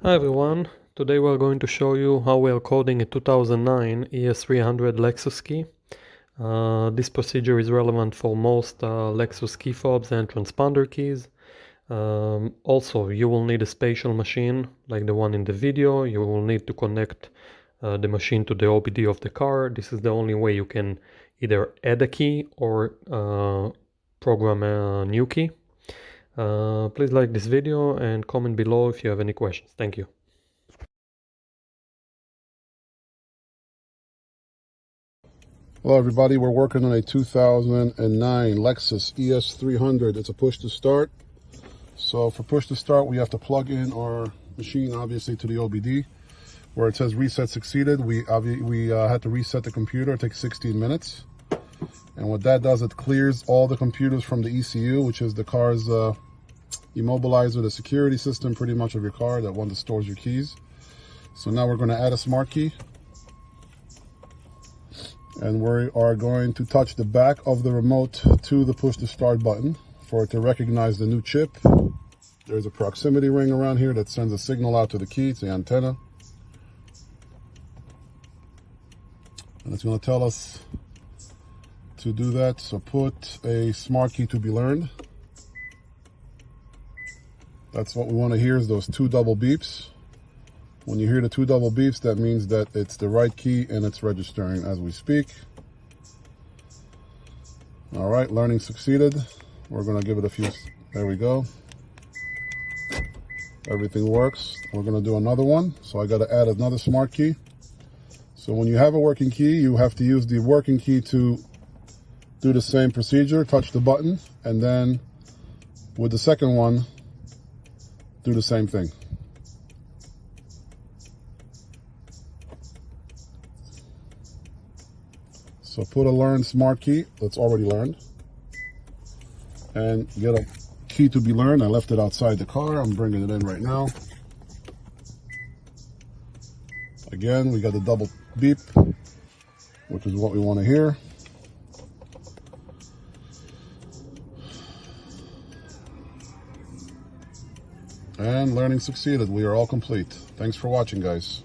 Hi everyone, today we're going to show you how we are coding a 2009 ES300 Lexus key. This procedure is relevant for most Lexus key fobs and transponder keys. Also, you will need a spatial machine like the one in the video. You will need to connect the machine to the OBD of the car. This is the only way you can either add a key or program a new key. Please like this video and comment below if you have any questions. Thank you. Hello everybody, we're working on a 2009 Lexus ES300. It's a push to start. So for push to start, we have to plug in our machine obviously to the OBD. Where it says reset succeeded, we had to reset the computer. It takes 16 minutes. And what that does, it clears all the computers from the ECU, which is the car's immobilizer, the security system pretty much of your car, that one that stores your keys. So now we're going to add a smart key. And we are going to touch the back of the remote to the push to start button for it to recognize the new chip. There's a proximity ring around here that sends a signal out to the key, it's the antenna. And it's going to tell us to do that. So put a smart key to be learned. That's what we want to hear, is those two double beeps. When you hear the two double beeps, that means that it's the right key and it's registering as we speak. All right, learning succeeded. We're going to give it a few. There we go. Everything works. We're going to do another one. So I got to add another smart key. So when you have a working key, you have to use the working key to do the same procedure. Touch the button, and then with the second one, do the same thing. So put a learned smart key that's already learned, and get a key to be learned. I left it outside the car. I'm bringing it in right now. Again, we got the double beep, which is what we want to hear. And learning succeeded. We are all complete. Thanks for watching, guys.